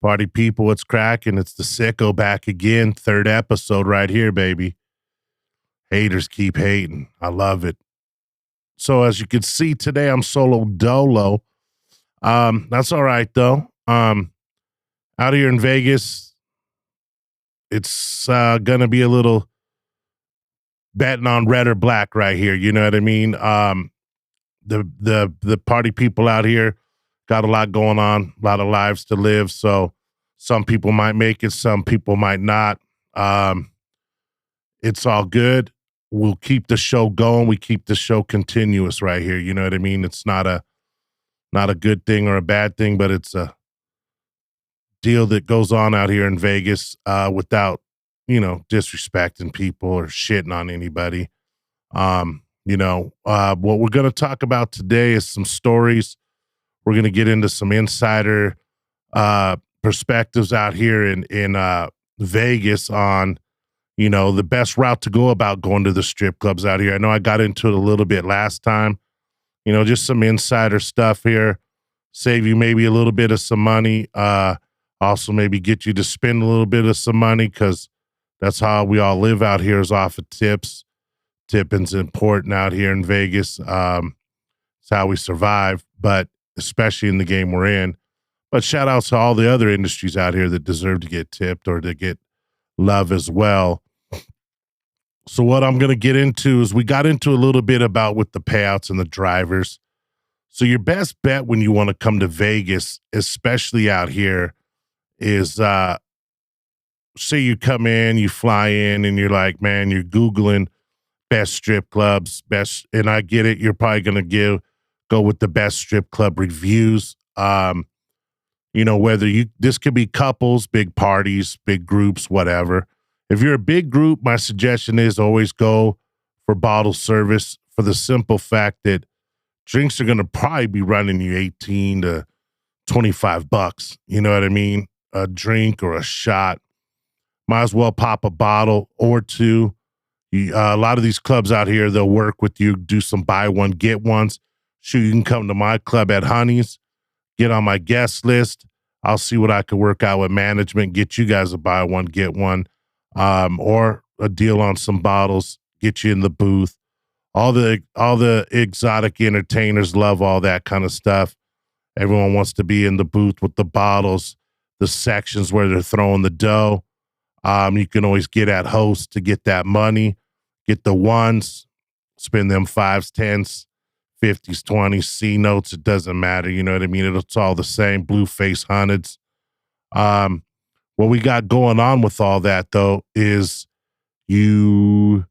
Party people, what's cracking? It's the Sicko back again. Third episode right here, baby. Haters keep hating. I love it. So as you can see today, I'm Solo-Dolo. That's all right though. Out here in Vegas, it's gonna be a little betting on red or black right here. You know what I mean? The party people out here got a lot going on, a lot of lives to live. So some people might make it, some people might not. It's all good. We'll keep the show going. We keep the show continuous right here. You know what I mean? It's not a good thing or a bad thing, but it's a deal that goes on out here in Vegas without, disrespecting people or shitting on anybody. What we're going to talk about today is some stories. We're going to get into some insider perspectives out here in Vegas on, the best route to go about going to the strip clubs out here. I know I got into it a little bit last time, just some insider stuff here, save you maybe a little bit of some money. Also maybe get you to spend a little bit of some money because that's how we all live out here is off of tips. Tipping's important out here in Vegas. It's how we survive, but especially in the game we're in. But shout outs to all the other industries out here that deserve to get tipped or to get love as well. So what I'm going to get into is we got into a little bit about with the payouts and the drivers. So your best bet when you want to come to Vegas, especially out here, is say you come in, you fly in, and you're like, man, you're Googling best strip clubs, and I get it. You're probably going to go with the best strip club reviews. This could be couples, big parties, big groups, whatever. If you're a big group, my suggestion is always go for bottle service for the simple fact that drinks are going to probably be running you 18 to 25 bucks. You know what I mean? A drink or a shot. Might as well pop a bottle or two. A lot of these clubs out here, they'll work with you, do some buy one, get ones. Shoot, you can come to my club at Honey's, get on my guest list. I'll see what I can work out with management, get you guys a buy one, get one, or a deal on some bottles, get you in the booth. All the exotic entertainers love all that kind of stuff. Everyone wants to be in the booth with the bottles, the sections where they're throwing the dough. You can always get at host to get that money, get the ones, spend them 5s, 10s, 50s, 20s, C notes. It doesn't matter. You know what I mean? It's all the same. Blue face hundreds. What we got going on with all that though is Vegas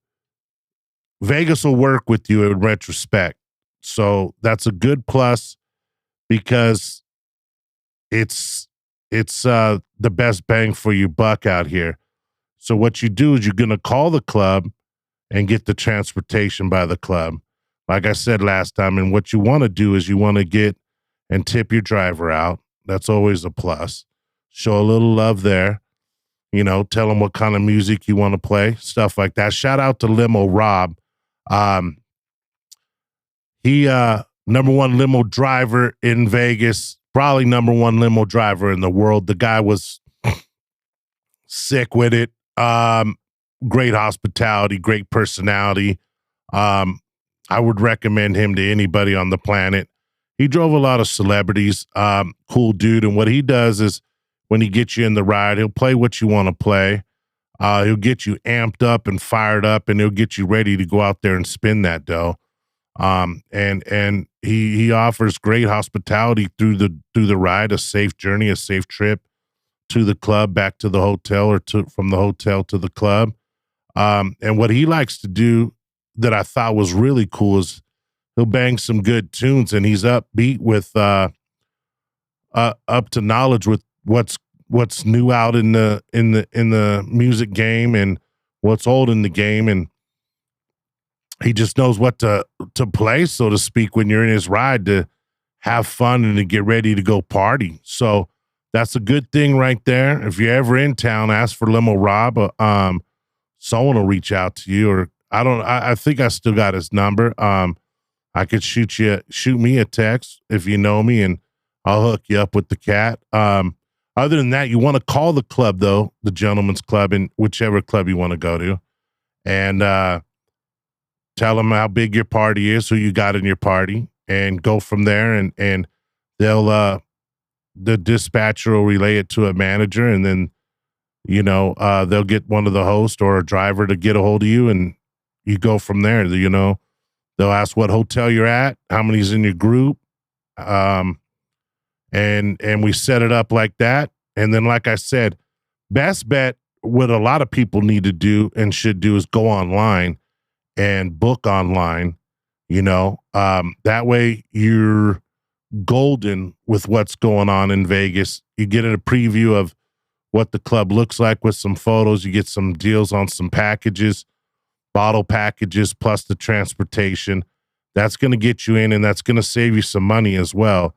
will work with you in retrospect. So that's a good plus because it's the best bang for your buck out here. So what you do is you're going to call the club and get the transportation by the club. Like I said last time, and what you want to do is you want to get and tip your driver out. That's always a plus. Show a little love there. Tell them what kind of music you want to play, stuff like that. Shout out to Limo Rob. He number one limo driver in Vegas, probably number one limo driver in the world. The guy was sick with it. Great hospitality, great personality. I would recommend him to anybody on the planet. He drove a lot of celebrities. Cool dude. And what he does is when he gets you in the ride, he'll play what you want to play. He'll get you amped up and fired up, and he'll get you ready to go out there and spin that dough. And he offers great hospitality through the ride, a safe journey, a safe trip to the club, back to the hotel, or from the hotel to the club. And what he likes to do that I thought was really cool is he'll bang some good tunes, and he's upbeat with up to knowledge with what's new out in the music game and what's old in the game, and he just knows what to play, so to speak, when you're in his ride to have fun and to get ready to go party. So that's a good thing right there. If you're ever in town, ask for Limo Rob. Someone will reach out to you, or I think I still got his number. I could shoot me a text if you know me, and I'll hook you up with the cat. Other than that, you want to call the club, though, the gentleman's club, in whichever club you want to go to, and tell them how big your party is, who you got in your party, and go from there. And they'll the dispatcher will relay it to a manager, and then they'll get one of the hosts or a driver to get a hold of you, and you go from there. They'll ask what hotel you're at, how many's in your group, and we set it up like that. And then, like I said, best bet, what a lot of people need to do and should do, is go online and book online. That way you're golden with what's going on in Vegas. You get a preview of what the club looks like with some photos. You get some deals on some packages, bottle packages, plus the transportation. That's going to get you in, and that's going to save you some money as well.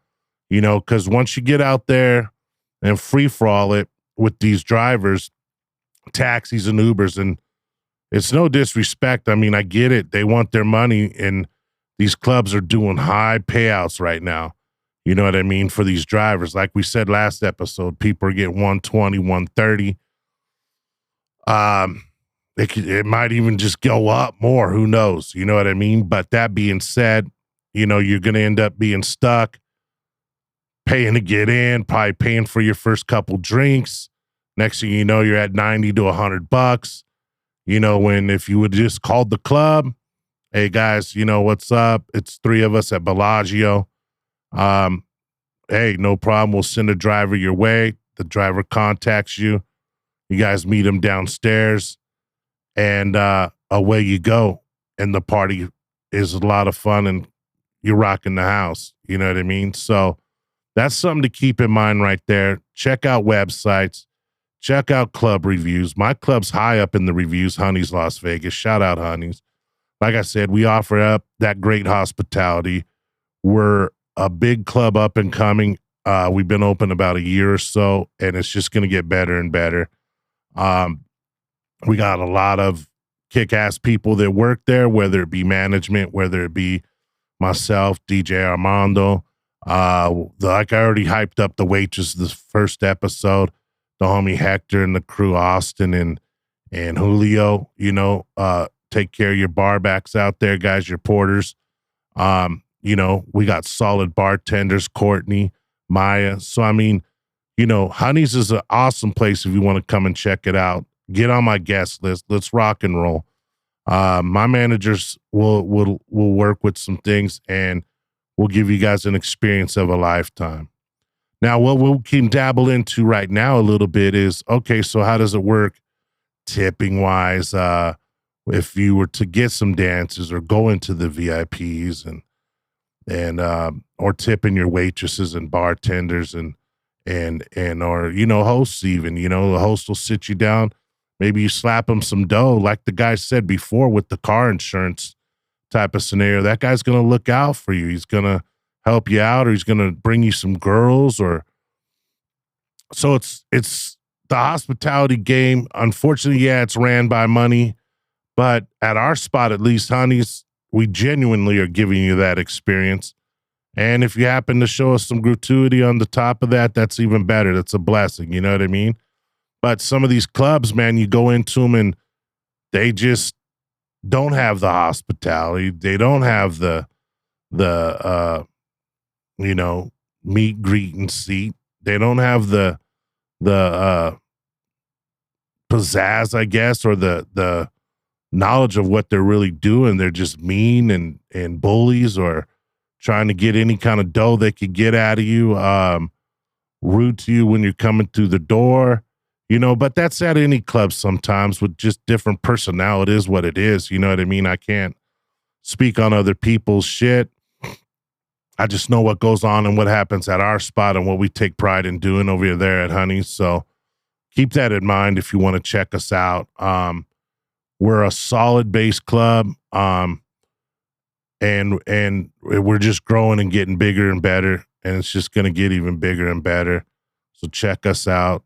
Because once you get out there and free for all it with these drivers, taxis and Ubers, and it's no disrespect. I mean, I get it. They want their money, and these clubs are doing high payouts right now. You know what I mean? For these drivers, like we said last episode, people are getting 120, 130. It might even just go up more. Who knows? You know what I mean? But that being said, you're going to end up being stuck, paying to get in, probably paying for your first couple drinks. Next thing you know, you're at $90 to $100. When if you would just called the club, hey guys, what's up? It's 3 of us at Bellagio. Hey, no problem. We'll send a driver your way. The driver contacts you. You guys meet him downstairs, and away you go. And the party is a lot of fun, and you're rocking the house. You know what I mean? So that's something to keep in mind right there. Check out websites. Check out club reviews. My club's high up in the reviews, Honey's Las Vegas. Shout out, Honey's. Like I said, we offer up that great hospitality. We're a big club up and coming. We've been open about a year or so, and it's just going to get better and better. We got a lot of kick-ass people that work there, whether it be management, whether it be myself, DJ Armando. Like I already hyped up the waitress this first episode, the homie Hector and the crew, Austin and Julio. Take care of your barbacks out there, guys, your porters. We got solid bartenders, Courtney, Maya. So, I mean, Honey's is an awesome place if you want to come and check it out. Get on my guest list. Let's rock and roll. My managers will work with some things, and we'll give you guys an experience of a lifetime. Now, what we can dabble into right now a little bit is, okay, so how does it work tipping wise? If you were to get some dances or go into the VIPs and or tipping your waitresses and bartenders and or hosts even, the host will sit you down, maybe you slap them some dough, like the guy said before with the car insurance type of scenario. That guy's gonna look out for you. He's gonna help you out, or he's gonna bring you some girls, or so it's the hospitality game. Unfortunately, yeah, it's ran by money. But at our spot, at least, Honeys, we genuinely are giving you that experience. And if you happen to show us some gratuity on the top of that, that's even better. That's a blessing. You know what I mean? But some of these clubs, man, you go into them and they just don't have the hospitality. They don't have the meet, greet, and seat. They don't have the pizzazz, I guess, or the knowledge of what they're really doing. They're just mean and bullies, or trying to get any kind of dough they could get out of you, rude to you when you're coming through the door, but that's at any club sometimes with just different personnel. It is what it is. You know what I mean? I can't speak on other people's shit. I just know what goes on and what happens at our spot and what we take pride in doing over there at Honey's. So keep that in mind if you want to check us out. We're a solid base club, and we're just growing and getting bigger and better, and it's just going to get even bigger and better. So check us out.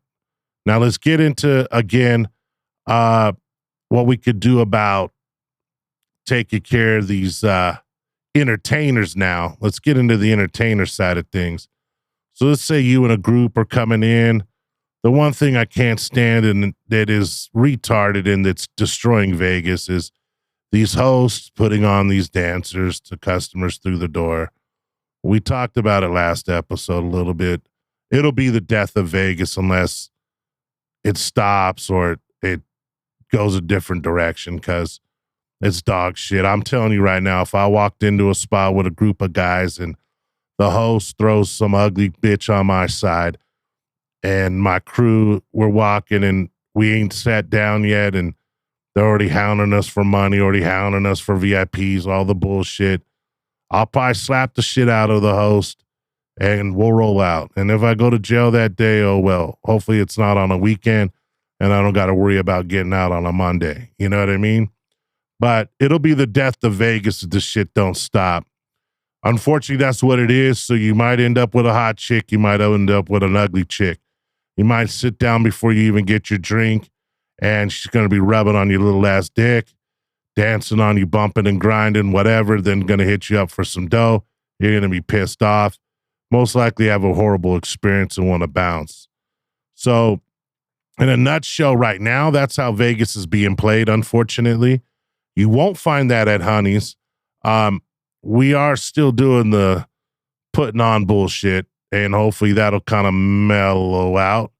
Now let's get into, again, what we could do about taking care of these entertainers now. Let's get into the entertainer side of things. So let's say you and a group are coming in. the one thing I can't stand and that is retarded and that's destroying Vegas is these hosts putting on these dancers to customers through the door. We talked about it last episode a little bit. It'll be the death of Vegas unless it stops or it goes a different direction because it's dog shit. I'm telling you right now, if I walked into a spot with a group of guys and the host throws some ugly bitch on my side and my crew, we're walking and we ain't sat down yet and they're already hounding us for money, already hounding us for VIPs, all the bullshit. I'll probably slap the shit out of the host and we'll roll out. And if I go to jail that day, oh well, hopefully it's not on a weekend and I don't got to worry about getting out on a Monday. You know what I mean? But it'll be the death of Vegas if this shit don't stop. Unfortunately, that's what it is. So you might end up with a hot chick. You might end up with an ugly chick. You might sit down before you even get your drink and she's going to be rubbing on your little ass dick, dancing on you, bumping and grinding, whatever, then going to hit you up for some dough. You're going to be pissed off. Most likely have a horrible experience and want to bounce. So in a nutshell right now, that's how Vegas is being played, unfortunately. You won't find that at Honey's. We are still doing the putting on bullshit, and hopefully that'll kind of mellow out.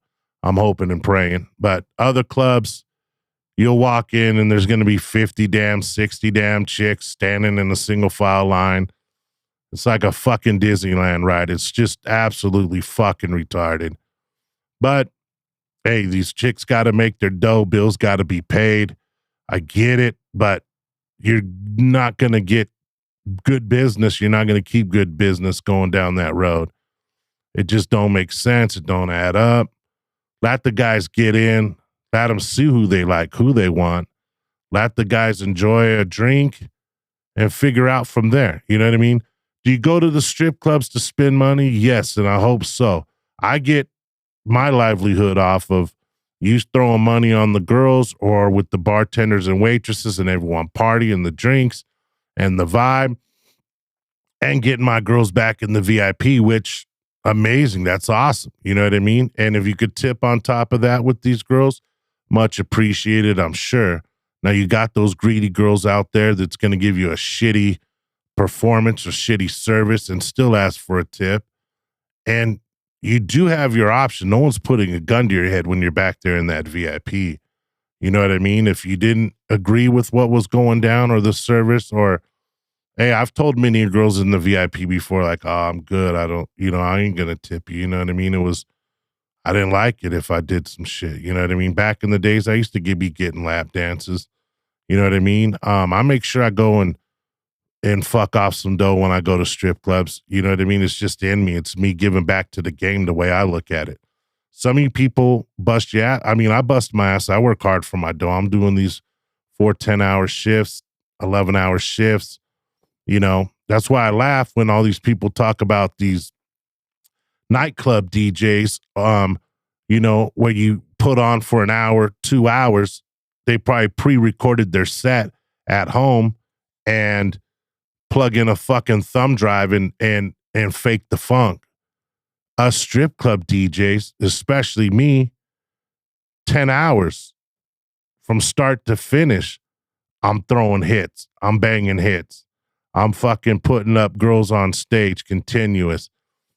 I'm hoping and praying. But other clubs, you'll walk in and there's going to be 50 damn, 60 damn chicks standing in a single file line. It's like a fucking Disneyland ride. It's just absolutely fucking retarded. But hey, these chicks got to make their dough. Bills got to be paid. I get it, but you're not going to get good business. You're not going to keep good business going down that road. It just don't make sense. It don't add up. Let the guys get in. Let them see who they like, who they want. Let the guys enjoy a drink and figure out from there. You know what I mean? Do you go to the strip clubs to spend money? Yes, and I hope so. I get my livelihood off of you throwing money on the girls or with the bartenders and waitresses and everyone partying the drinks and the vibe and getting my girls back in the VIP, which amazing. That's awesome. You know what I mean? And if you could tip on top of that with these girls, much appreciated, I'm sure. Now you got those greedy girls out there that's going to give you a shitty performance or shitty service and still ask for a tip. And you do have your option. No one's putting a gun to your head when you're back there in that VIP. You know what I mean? If you didn't agree with what was going down or the service or, hey, I've told many girls in the VIP before, like, oh, I'm good. I ain't going to tip you. You know what I mean? I didn't like it if I did some shit. You know what I mean? Back in the days, I used to be getting lap dances. You know what I mean? I make sure I go and fuck off some dough when I go to strip clubs. You know what I mean? It's just in me. It's me giving back to the game the way I look at it. Some of you people bust your ass. I mean, I bust my ass. I work hard for my dough. I'm doing these 4 10-hour shifts, 11-hour shifts. You know, that's why I laugh when all these people talk about these nightclub DJs, where you put on for an hour, 2 hours. They probably pre-recorded their set at home and plug in a fucking thumb drive and fake the funk. Us strip club DJs, especially me, 10 hours from start to finish, I'm throwing hits. I'm banging hits. I'm fucking putting up girls on stage continuous.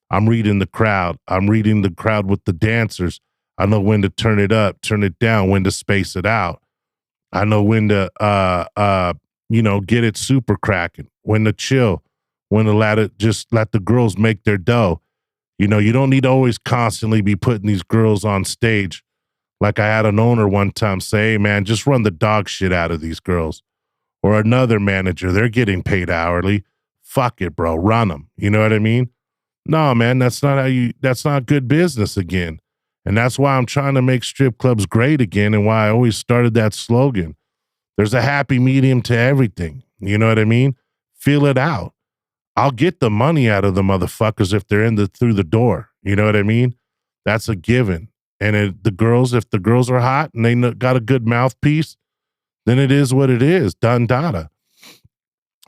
I'm reading the crowd. I'm reading the crowd with the dancers. I know when to turn it up, turn it down, when to space it out. I know when to get it super cracking, when to chill, when to let the girls make their dough. You know, you don't need to always constantly be putting these girls on stage. Like I had an owner one time say, hey, man, just run the dog shit out of these girls. Or another manager, they're getting paid hourly. Fuck it, bro, run them. You know what I mean? No, man, that's not good business again. And that's why I'm trying to make strip clubs great again and why I always started that slogan. There's a happy medium to everything. You know what I mean? Feel it out. I'll get the money out of the motherfuckers if they're through the door. You know what I mean? That's a given. And if the girls are hot and they got a good mouthpiece, then it is what it is. Done data.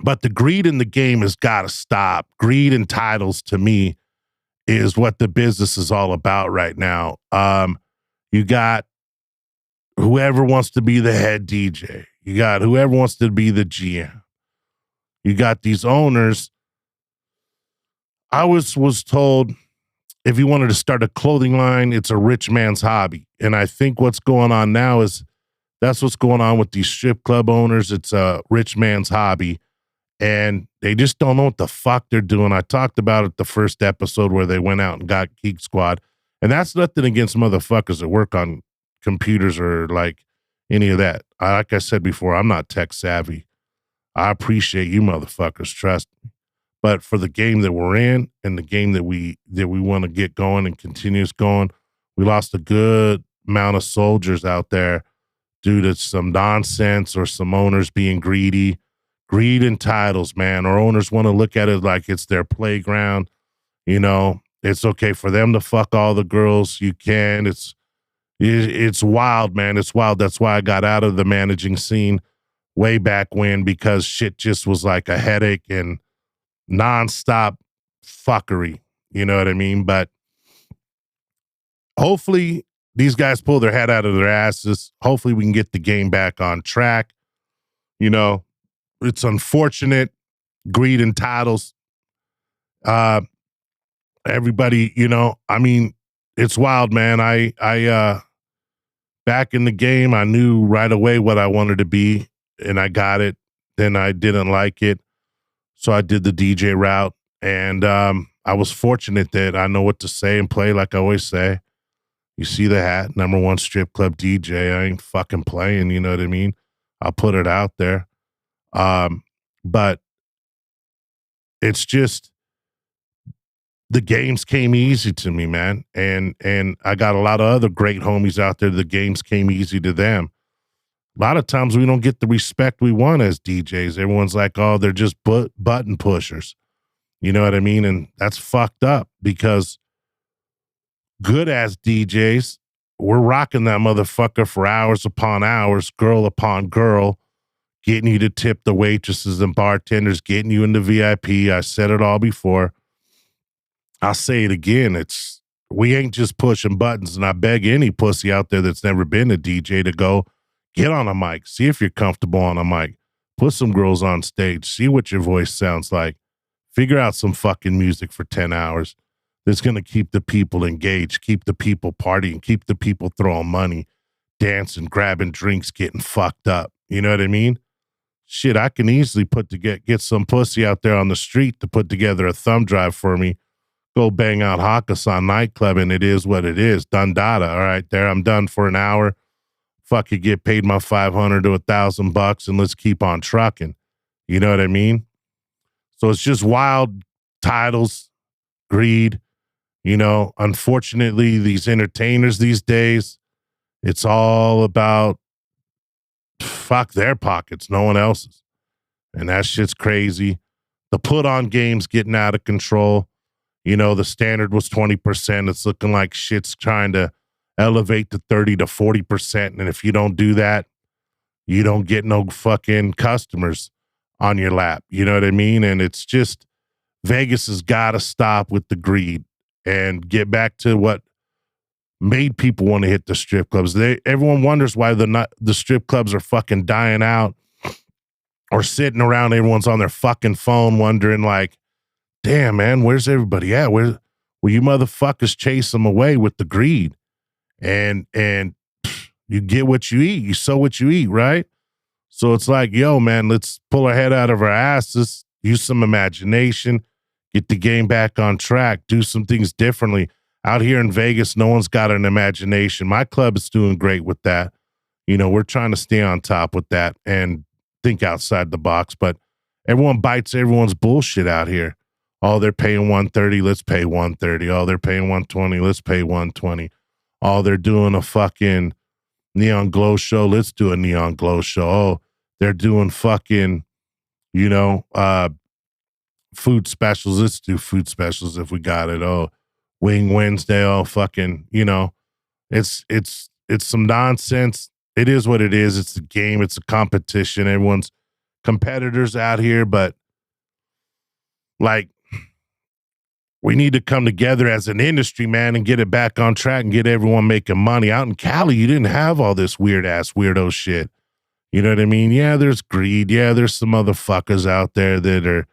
But the greed in the game has got to stop. Greed and titles, to me, is what the business is all about right now. You got whoever wants to be the head DJ. You got whoever wants to be the GM. You got these owners. I was told if you wanted to start a clothing line, it's a rich man's hobby. And I think what's going on now is that's what's going on with these strip club owners. It's a rich man's hobby. And they just don't know what the fuck they're doing. I talked about it the first episode where they went out and got Geek Squad. And that's nothing against motherfuckers that work on computers or like any of that. Like I said before, I'm not tech savvy. I appreciate you motherfuckers, trust me. But for the game that we're in and the game that we want to get going and continues going, we lost a good amount of soldiers out there due to some nonsense or some owners being greedy. Greed and titles, man. Our owners want to look at it like it's their playground. You know, it's okay for them to fuck all the girls. You can. It's wild, man. It's wild. That's why I got out of the managing scene way back when, because shit just was like a headache and nonstop fuckery. You know what I mean? But hopefully these guys pull their head out of their asses. Hopefully we can get the game back on track. You know, it's unfortunate. Greed and titles. Everybody, you know, I mean, it's wild, man. I back in the game, I knew right away what I wanted to be, and I got it. Then I didn't like it, so I did the DJ route, and I was fortunate that I know what to say and play, like I always say. You see the hat, #1 strip club DJ. I ain't fucking playing, you know what I mean? I'll put it out there. But it's just the games came easy to me, man. And I got a lot of other great homies out there. The games came easy to them. A lot of times we don't get the respect we want as DJs. Everyone's like, oh, they're just button pushers. You know what I mean? And that's fucked up, because good as DJs, we're rocking that motherfucker for hours upon hours, girl upon girl, getting you to tip the waitresses and bartenders, getting you into VIP. I said it all before. I'll say it again. We ain't just pushing buttons, and I beg any pussy out there that's never been a DJ to go get on a mic. See if you're comfortable on a mic. Put some girls on stage. See what your voice sounds like. Figure out some fucking music for 10 hours that's going to keep the people engaged, keep the people partying, keep the people throwing money, dancing, grabbing drinks, getting fucked up. You know what I mean? Shit, I can easily get some pussy out there on the street to put together a thumb drive for me. Go bang out Hakkasan nightclub, and it is what it is. Done data. All right, there. I'm done for an hour. Fuck, you get paid my $500 to $1,000, and let's keep on trucking. You know what I mean? So it's just wild titles, greed. You know, unfortunately, these entertainers these days, it's all about fuck their pockets, no one else's. And that shit's crazy. The put on game's getting out of control. You know, the standard was 20%. It's looking like shit's trying to elevate to 30 to 40%. And if you don't do that, you don't get no fucking customers on your lap. You know what I mean? And it's just, Vegas has got to stop with the greed and get back to what made people want to hit the strip clubs. Everyone wonders why the strip clubs are fucking dying out or sitting around. Everyone's on their fucking phone wondering like, damn, man, where's everybody at? Well, you motherfuckers chase them away with the greed. And you get what you eat. You sow what you eat, right? So it's like, yo, man, let's pull our head out of our asses, use some imagination, get the game back on track, do some things differently. Out here in Vegas, no one's got an imagination. My club is doing great with that. You know, we're trying to stay on top with that and think outside the box, but everyone bites everyone's bullshit out here. Oh, they're paying $130, let's pay $130. Oh, they're paying $120, let's pay $120. Oh, they're doing a fucking neon glow show, let's do a neon glow show. Oh, they're doing fucking, you know, food specials, let's do food specials if we got it. Oh, Wing Wednesday, oh fucking, you know, it's some nonsense. It is what it is. It's a game, it's a competition. Everyone's competitors out here, but like, we need to come together as an industry, man, and get it back on track and get everyone making money. Out in Cali, you didn't have all this weird ass weirdo shit. You know what I mean? Yeah, there's greed. Yeah, there's some motherfuckers out there that are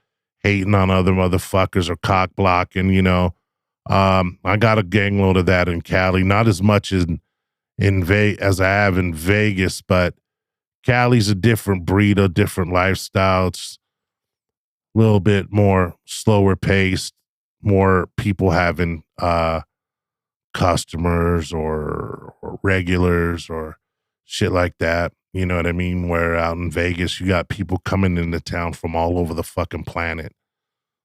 hating on other motherfuckers or cock blocking, you know. I got a gang load of that in Cali, not as much as as I have in Vegas, but Cali's a different breed, a different lifestyle. It's a little bit more slower paced, more people having customers or regulars or shit like that. You know what I mean? Where out in Vegas, you got people coming into town from all over the fucking planet.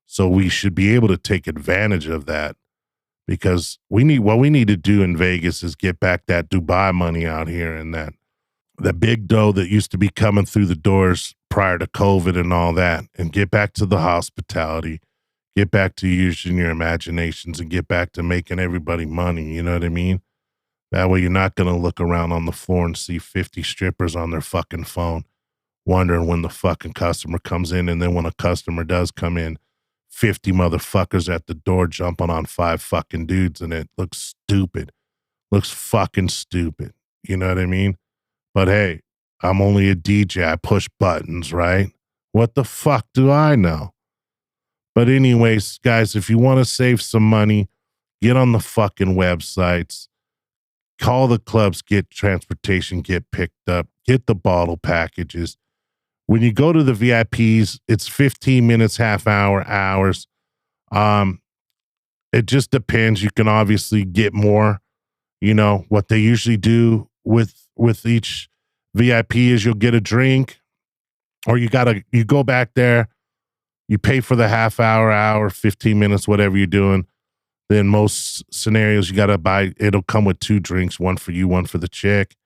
So we should be able to take advantage of that because what we need to do in Vegas is get back that Dubai money out here and that the big dough that used to be coming through the doors prior to COVID and all that, and get back to the hospitality, get back to using your imaginations and get back to making everybody money. You know what I mean? That way you're not going to look around on the floor and see 50 strippers on their fucking phone, wondering when the fucking customer comes in. And then when a customer does come in, 50 motherfuckers at the door jumping on 5 fucking dudes, and it looks stupid. Looks fucking stupid. You know what I mean? But hey, I'm only a DJ. I push buttons, right? What the fuck do I know? But anyways, guys, if you want to save some money, get on the fucking websites, call the clubs, get transportation, get picked up, get the bottle packages. When you go to the VIPs, it's 15 minutes, half hour, hours. It just depends. You can obviously get more. You know, what they usually do with each VIP is you'll get a drink, or you go back there, you pay for the half hour, 15 minutes, whatever you're doing. Then most scenarios you got to buy, it'll come with 2 drinks, one for you, one for the chick.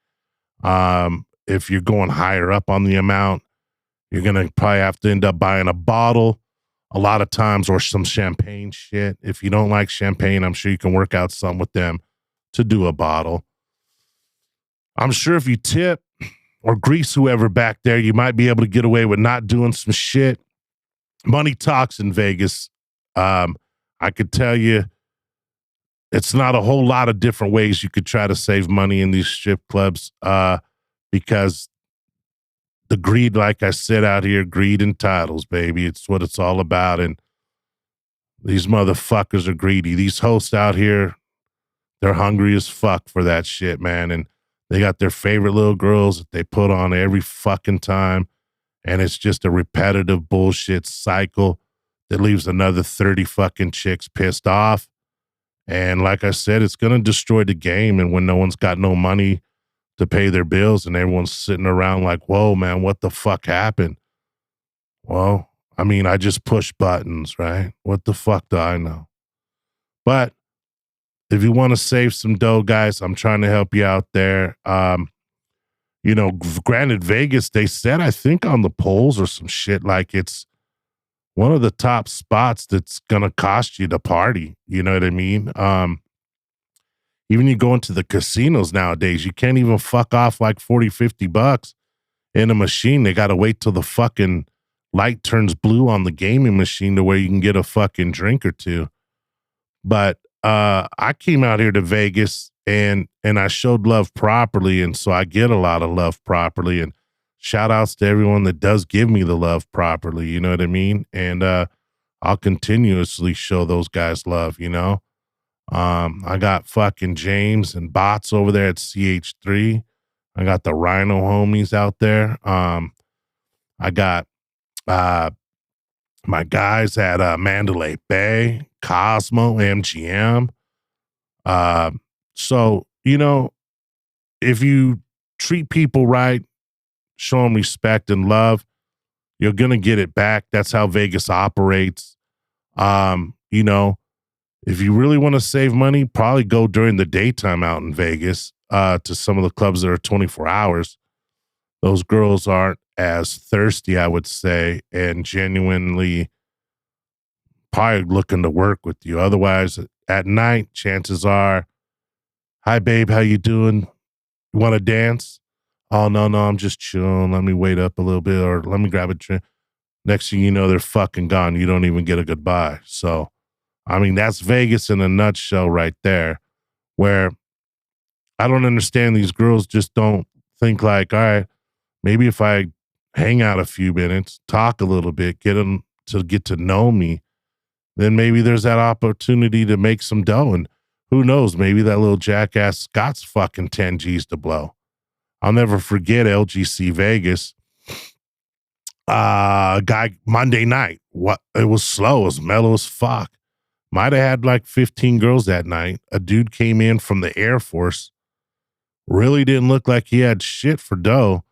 If you're going higher up on the amount, you're going to probably have to end up buying a bottle a lot of times, or some champagne shit. If you don't like champagne, I'm sure you can work out some with them to do a bottle. I'm sure if you tip or grease whoever back there, you might be able to get away with not doing some shit. Money talks in Vegas. I could tell you it's not a whole lot of different ways you could try to save money in these strip clubs because the greed, like I said out here, greed and titles, baby. It's what it's all about. And these motherfuckers are greedy. These hosts out here, they're hungry as fuck for that shit, man. And they got their favorite little girls that they put on every fucking time. And it's just a repetitive bullshit cycle that leaves another 30 fucking chicks pissed off. And like I said, it's going to destroy the game. And when no one's got no money to pay their bills and everyone's sitting around like, whoa, man, what the fuck happened? Well, I mean, I just push buttons, right? What the fuck do I know? But if you want to save some dough, guys, I'm trying to help you out there. You know, granted, Vegas, they said, I think on the polls or some shit, like it's one of the top spots that's going to cost you to party. You know what I mean? Even you go into the casinos nowadays, you can't even fuck off like 40, 50 bucks in a machine. They got to wait till the fucking light turns blue on the gaming machine to where you can get a fucking drink or two. But I came out here to Vegas and I showed love properly. And so I get a lot of love properly, and shout outs to everyone that does give me the love properly. You know what I mean? And I'll continuously show those guys love, you know? I got fucking James and Bots over there at CH3. I got the Rhino homies out there. I got my guys at Mandalay Bay, Cosmo, MGM. So, you know, if you treat people right, show them respect and love, you're going to get it back. That's how Vegas operates. You know, if you really want to save money, probably go during the daytime out in Vegas to some of the clubs that are 24 hours. Those girls aren't as thirsty, I would say, and genuinely probably looking to work with you. Otherwise, at night, chances are, hi, babe, how you doing? You want to dance? Oh, no, I'm just chilling. Let me wait up a little bit, or let me grab a drink. Next thing you know, they're fucking gone. You don't even get a goodbye. So I mean, that's Vegas in a nutshell right there, where I don't understand these girls just don't think like, all right, maybe if I hang out a few minutes, talk a little bit, get them to get to know me, then maybe there's that opportunity to make some dough. And who knows, maybe that little jackass Scott's fucking 10 G's to blow. I'll never forget LGC Vegas. Guy Monday night. What it was slow, it was mellow as fuck. Might have had like 15 girls that night. A dude came in from the Air Force. Really didn't look like he had shit for dough.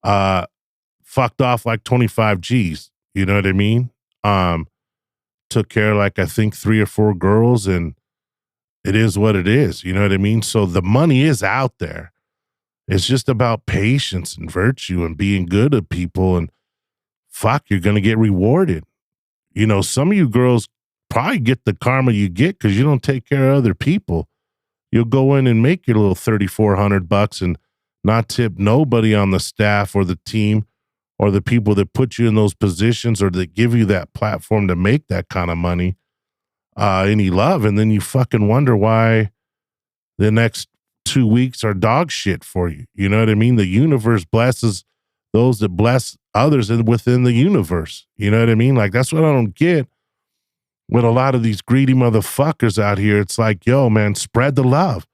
Fucked off like 25 G's. You know what I mean? Took care of like I think 3 or 4 girls, and it is what it is. You know what I mean? So the money is out there. It's just about patience and virtue and being good to people, and fuck, you're gonna get rewarded. You know, some of you girls probably get the karma you get because you don't take care of other people. You'll go in and make your little $3,400 and not tip nobody on the staff or the team or the people that put you in those positions or that give you that platform to make that kind of money, any love. And then you fucking wonder why the next 2 weeks are dog shit for you. You know what I mean? The universe blesses those that bless others within the universe. You know what I mean? Like, that's what I don't get with a lot of these greedy motherfuckers out here. It's like, yo, man, spread the love.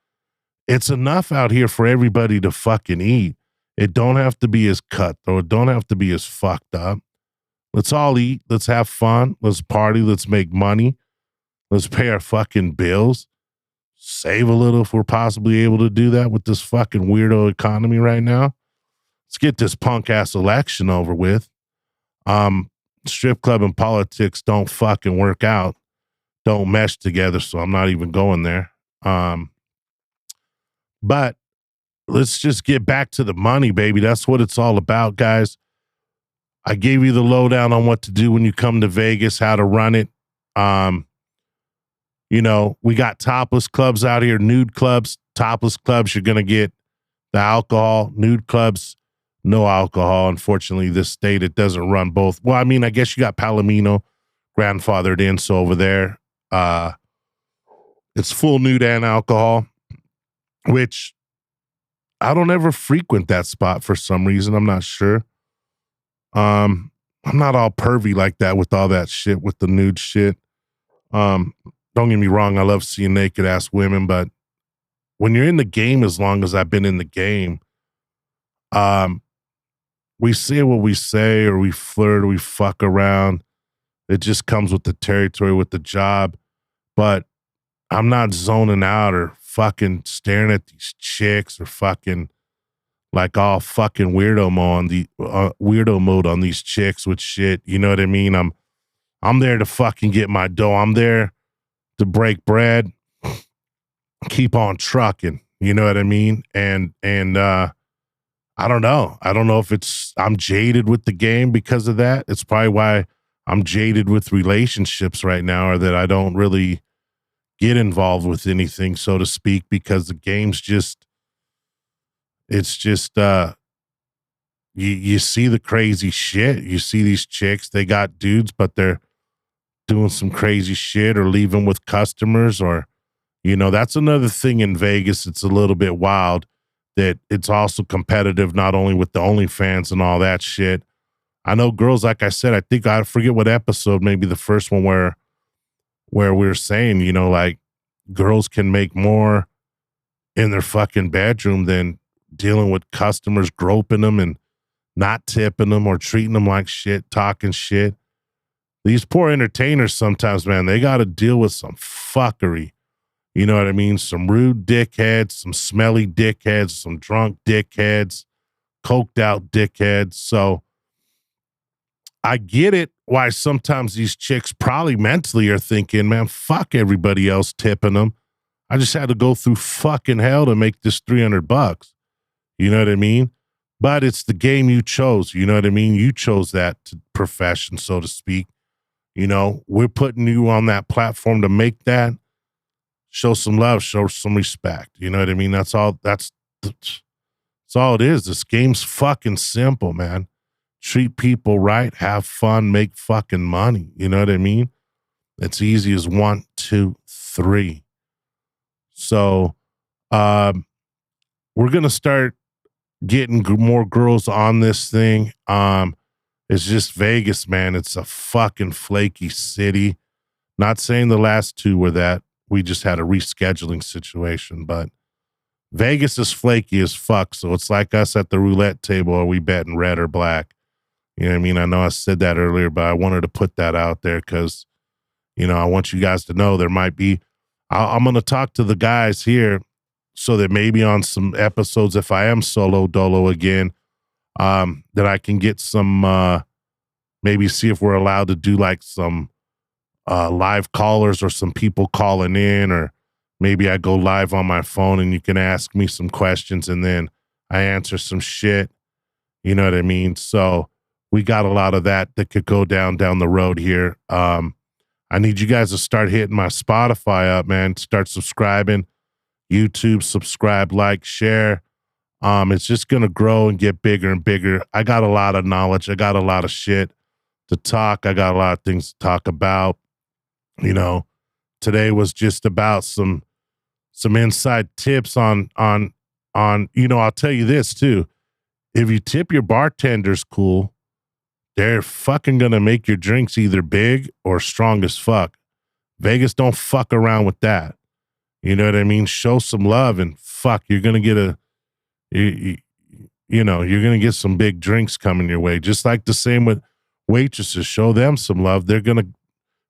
It's enough out here for everybody to fucking eat. It don't have to be as cutthroat. It don't have to be as fucked up. Let's all eat. Let's have fun. Let's party. Let's make money. Let's pay our fucking bills. Save a little if we're possibly able to do that with this fucking weirdo economy right now. Let's get this punk ass election over with. Strip club and politics don't fucking work out. Don't mesh together, so I'm not even going there. But let's just get back to the money, baby. That's what it's all about, guys. I gave you the lowdown on what to do when you come to Vegas, how to run it. You know, we got topless clubs out here, nude clubs. Topless clubs, you're going to get the alcohol. Nude clubs, no alcohol. Unfortunately, this state, it doesn't run both. Well, I mean, I guess you got Palomino grandfathered in, so over there, it's full nude and alcohol, which I don't ever frequent that spot for some reason. I'm not sure. I'm not all pervy like that with all that shit, with the nude shit. Don't get me wrong, I love seeing naked ass women, but when you're in the game, as long as I've been in the game, we say what we say, or we flirt, or we fuck around. It just comes with the territory, with the job. But I'm not zoning out or fucking staring at these chicks or fucking like all fucking weirdo mode on these chicks with shit. You know what I mean? I'm there to fucking get my dough. I'm there to break bread, keep on trucking. You know what I mean? And I don't know. I don't know if I'm jaded with the game because of that. It's probably why I'm jaded with relationships right now, or that I don't really get involved with anything, so to speak, because the game's it's just, you see the crazy shit. You see these chicks, they got dudes, but they're doing some crazy shit or leaving with customers, or, you know, that's another thing in Vegas. It's a little bit wild that it's also competitive, not only with the OnlyFans and all that shit. I know girls, like I said, I forget what episode, maybe the first one where we're saying, you know, like, girls can make more in their fucking bedroom than dealing with customers, groping them and not tipping them or treating them like shit, talking shit. These poor entertainers sometimes, man, they got to deal with some fuckery. You know what I mean? Some rude dickheads, some smelly dickheads, some drunk dickheads, coked out dickheads. So I get it why sometimes these chicks probably mentally are thinking, man, fuck everybody else tipping them. I just had to go through fucking hell to make this $300. You know what I mean? But it's the game you chose. You know what I mean? You chose that profession, so to speak. You know, we're putting you on that platform to make that. Show some love, show some respect. You know what I mean? That's all it is. This game's fucking simple, man. Treat people right, have fun, make fucking money. You know what I mean? It's easy as 1, 2, 3. So we're gonna start getting more girls on this thing. It's just Vegas, man. It's a fucking flaky city. Not saying the last two were that. We just had a rescheduling situation, but Vegas is flaky as fuck. So it's like us at the roulette table. Are we betting red or black? You know what I mean? I know I said that earlier, but I wanted to put that out there because, I want you guys to know there might be. I'm going to talk to the guys here so that maybe on some episodes, if I am Solo-Dolo again, that I can get some, maybe see if we're allowed to do like some live callers or some people calling in, or maybe I go live on my phone and you can ask me some questions and then I answer some shit. You know what I mean? So we got a lot of that could go down the road here. I need you guys to start hitting my Spotify up, man. Start subscribing. YouTube, subscribe, like, share. It's just going to grow and get bigger and bigger. I got a lot of knowledge. I got a lot of shit to talk. I got a lot of things to talk about. Today was just about some inside tips on, I'll tell you this too. If you tip your bartenders cool, they're fucking going to make your drinks either big or strong as fuck. Vegas don't fuck around with that. You know what I mean? Show some love and fuck, you're going to get you're going to get some big drinks coming your way. Just like the same with waitresses. Show them some love. They're going to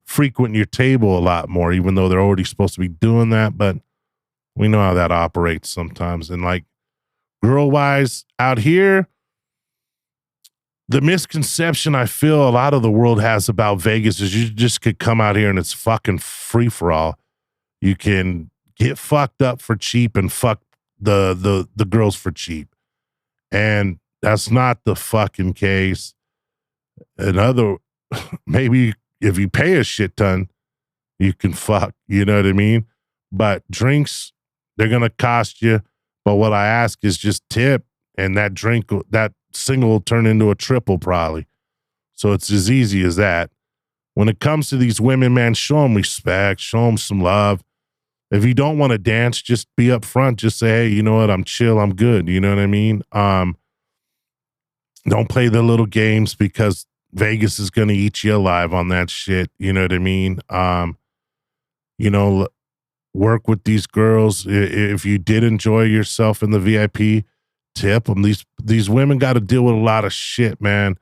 frequent your table a lot more, even though they're already supposed to be doing that. But we know how that operates sometimes. And like girl-wise out here, the misconception I feel a lot of the world has about Vegas is you just could come out here and it's fucking free for all. You can get fucked up for cheap and fuck the girls for cheap. And that's not the fucking case. Maybe if you pay a shit ton, you can fuck, you know what I mean? But drinks, they're going to cost you. But what I ask is just tip, and that drink, that single will turn into a triple probably. So it's as easy as that. When it comes to these women, man, show them respect, show them some love. If you don't want to dance, just be up front. Just say, hey, you know what? I'm chill. I'm good. You know what I mean? Don't play the little games because Vegas is going to eat you alive on that shit. You know what I mean? Work with these girls. If you did enjoy yourself in the VIP, tip them. These women got to deal with a lot of shit, man.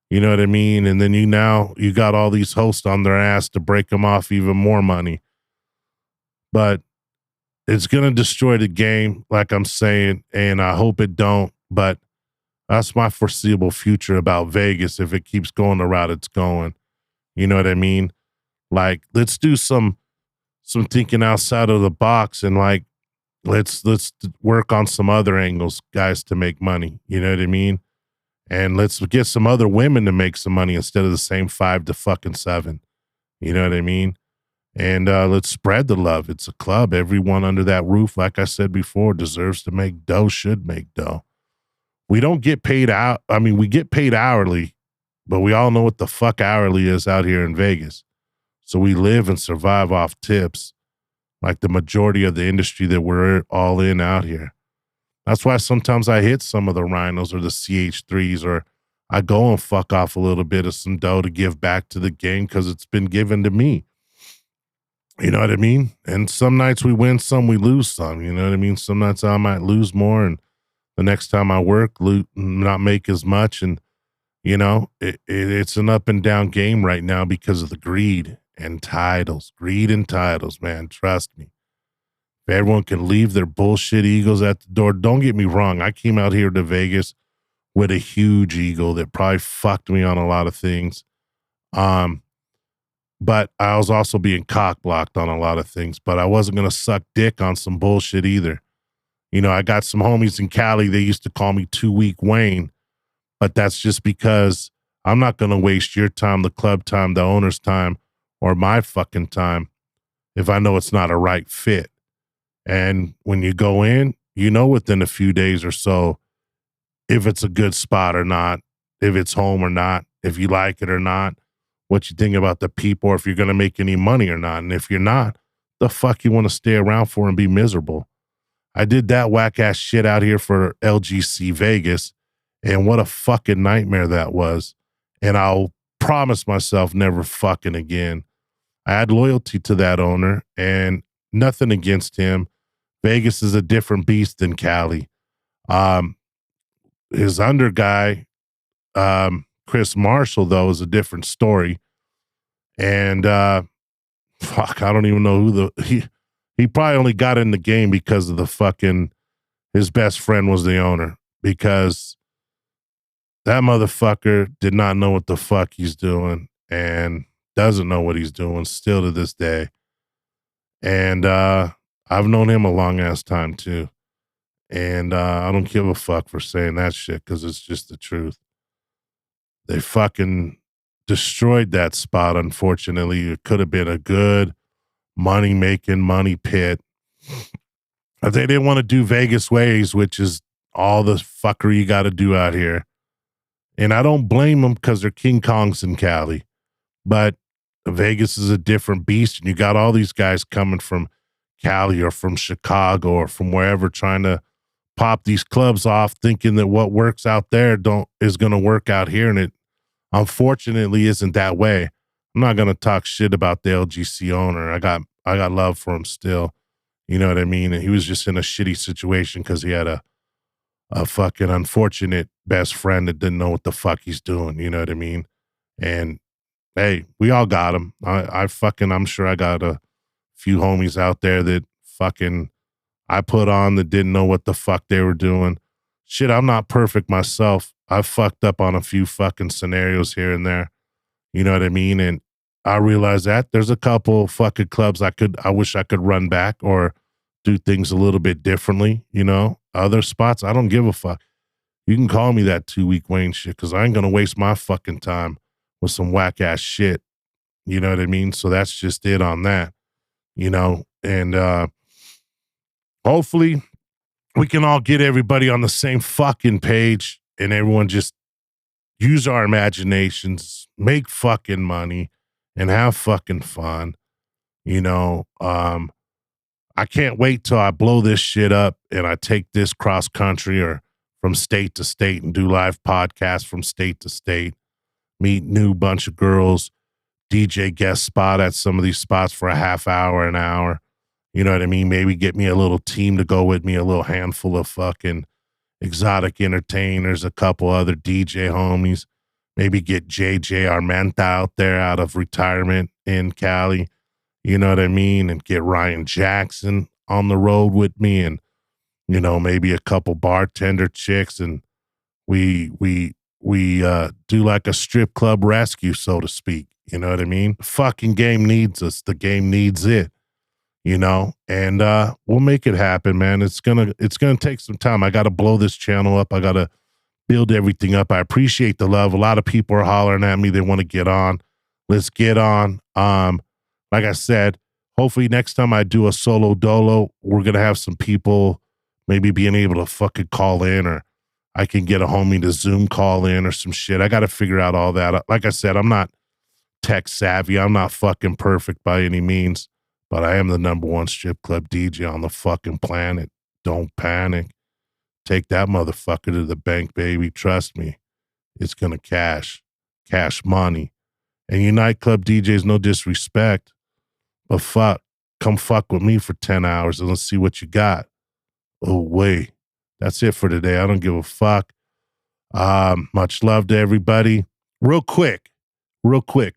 You know what I mean? And then you got all these hosts on their ass to break them off even more money. But it's going to destroy the game, like I'm saying, and I hope it don't. But that's my foreseeable future about Vegas if it keeps going the route it's going. You know what I mean? Like, let's do some thinking outside of the box and like, let's work on some other angles, guys, to make money. You know what I mean? And let's get some other women to make some money instead of the same 5 to fucking 7. You know what I mean? And let's spread the love. It's a club. Everyone under that roof, like I said before, deserves to make dough, should make dough. We don't get paid out. I mean, we get paid hourly, but we all know what the fuck hourly is out here in Vegas. So we live and survive off tips, like the majority of the industry that we're all in out here. That's why sometimes I hit some of the rhinos or the CH3s, or I go and fuck off a little bit of some dough to give back to the game because it's been given to me. You know what I mean? And some nights we win some, we lose some. You know what I mean? Some nights I might lose more, and the next time I work, not make as much. And, it's an up and down game right now because of the greed and titles. Greed and titles, man. Trust me. If everyone can leave their bullshit egos at the door, don't get me wrong. I came out here to Vegas with a huge ego that probably fucked me on a lot of things. But I was also being cock blocked on a lot of things, but I wasn't going to suck dick on some bullshit either. I got some homies in Cali. They used to call me 2-week Wayne, but that's just because I'm not going to waste your time, the club time, the owner's time, or my fucking time if I know it's not a right fit. And when you go in, within a few days or so, if it's a good spot or not, if it's home or not, if you like it or not. what you think about the people, or if you're going to make any money or not. And if you're not, the fuck you want to stay around for and be miserable? I did that whack ass shit out here for LGC Vegas, and what a fucking nightmare that was. And I'll promise myself never fucking again. I had loyalty to that owner and nothing against him. Vegas is a different beast than Cali. His under guy, Chris Marshall, though, is a different story. And fuck, I don't even know who he probably only got in the game because of the fucking, his best friend was the owner, because that motherfucker did not know what the fuck he's doing and doesn't know what he's doing still to this day. And I've known him a long ass time too. And I don't give a fuck for saying that shit, because it's just the truth. They fucking destroyed that spot, unfortunately. It could have been a good money-making money pit. But they didn't want to do Vegas ways, which is all the fuckery you got to do out here. And I don't blame them, because they're King Kongs in Cali. But Vegas is a different beast, and you got all these guys coming from Cali or from Chicago or from wherever, trying to pop these clubs off, thinking that what works out there is going to work out here, and it unfortunately isn't that way. I'm not going to talk shit about the LGC owner. I got love for him still. You know what I mean? And he was just in a shitty situation because he had a fucking unfortunate best friend that didn't know what the fuck he's doing. You know what I mean? And hey, we all got him. I'm sure I got a few homies out there that fucking I put on that didn't know what the fuck they were doing. Shit, I'm not perfect myself. I've fucked up on a few fucking scenarios here and there. You know what I mean? And I realize that there's a couple fucking clubs I wish I could run back or do things a little bit differently, you know? Other spots, I don't give a fuck. You can call me that 2-week Wayne shit, because I ain't gonna waste my fucking time with some whack ass shit. You know what I mean? So that's just it on that, you know? And hopefully we can all get everybody on the same fucking page, and everyone just use our imaginations, make fucking money, and have fucking fun. You know, I can't wait till I blow this shit up and I take this cross country or from state to state and do live podcasts from state to state, meet new bunch of girls, DJ guest spot at some of these spots for a half hour, an hour. You know what I mean? Maybe get me a little team to go with me, a little handful of fucking exotic entertainers, a couple other DJ homies. Maybe get JJ Armenta out there out of retirement in Cali. You know what I mean? And get Ryan Jackson on the road with me, and, you know, maybe a couple bartender chicks, and we do like a strip club rescue, so to speak. You know what I mean? The fucking game needs us. The game needs it. You know, and we'll make it happen, man. It's gonna take some time. I got to blow this channel up. I got to build everything up. I appreciate the love. A lot of people are hollering at me. They want to get on. Let's get on. Like I said, hopefully next time I do a Solo-Dolo, we're gonna have some people maybe being able to fucking call in, or I can get a homie to Zoom call in or some shit. I got to figure out all that. Like I said, I'm not tech savvy. I'm not fucking perfect by any means. But I am the #1 strip club DJ on the fucking planet. Don't panic. Take that motherfucker to the bank, baby. Trust me. It's going to cash money. And you nightclub DJs, no disrespect, but fuck, come fuck with me for 10 hours and let's see what you got. Oh, wait. That's it for today. I don't give a fuck. Much love to everybody. Real quick,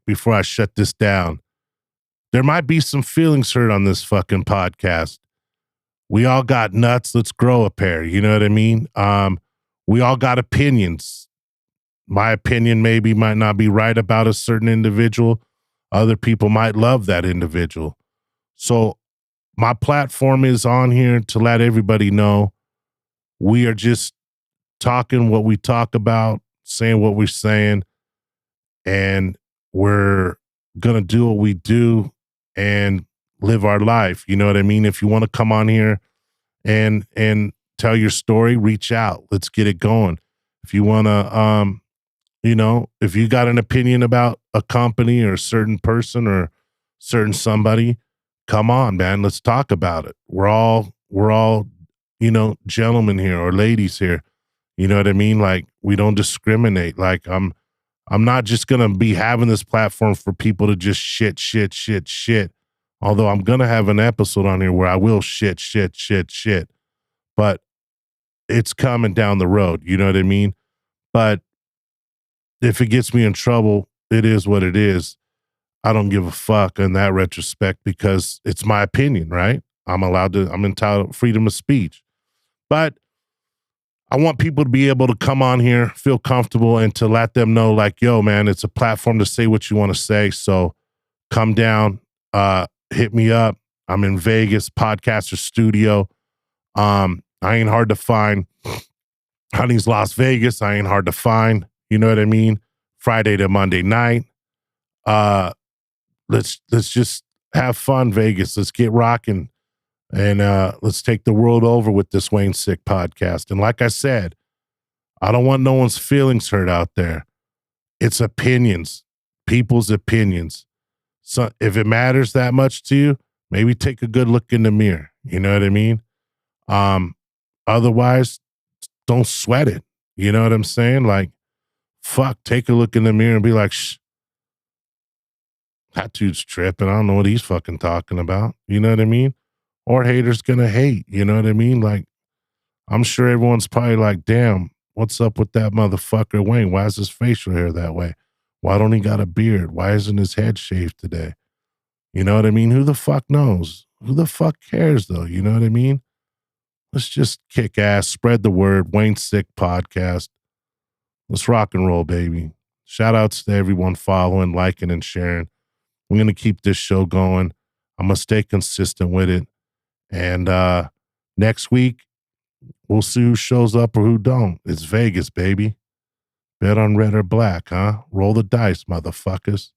before I shut this down. There might be some feelings hurt on this fucking podcast. We all got nuts. Let's grow a pair. You know what I mean? We all got opinions. My opinion might not be right about a certain individual. Other people might love that individual. So my platform is on here to let everybody know we are just talking what we talk about, saying what we're saying, and we're going to do what we do and live our life. You know what I mean? If you want to come on here and tell your story, reach out. Let's get it going. If you want to You know, if you got an opinion about a company or a certain person or certain somebody, come on, man, let's talk about it. We're all, gentlemen here or ladies here. You know what I mean? Like we don't discriminate. Like I'm not just gonna be having this platform for people to just shit. Although I'm gonna have an episode on here where I will shit. But it's coming down the road. You know what I mean? But if it gets me in trouble, it is what it is. I don't give a fuck in that retrospect because it's my opinion, right? I'm entitled freedom of speech. But I want people to be able to come on here, feel comfortable, and to let them know, like, yo, man, it's a platform to say what you want to say. So come down, hit me up. I'm in Vegas, Podcaster Studio. I ain't hard to find. Honey's Las Vegas. I ain't hard to find. You know what I mean? Friday to Monday night. Let's just have fun, Vegas. Let's get rocking. And let's take the world over with this Wayne Sikk podcast. And like I said, I don't want no one's feelings hurt out there. It's opinions, people's opinions. So if it matters that much to you, maybe take a good look in the mirror. You know what I mean? Otherwise, don't sweat it. You know what I'm saying? Like, fuck, take a look in the mirror and be like, shh, that dude's tripping. I don't know what he's fucking talking about. You know what I mean? Or haters gonna hate. You know what I mean? Like, I'm sure everyone's probably like, damn, what's up with that motherfucker Wayne? Why is his facial hair that way? Why don't he got a beard? Why isn't his head shaved today? You know what I mean? Who the fuck knows? Who the fuck cares though? You know what I mean? Let's just kick ass, spread the word. Wayne Sikk podcast. Let's rock and roll, baby. Shout outs to everyone following, liking, and sharing. We're going to keep this show going. I'm going to stay consistent with it. And next week, we'll see who shows up or who don't. It's Vegas, baby. Bet on red or black, huh? Roll the dice, motherfuckers.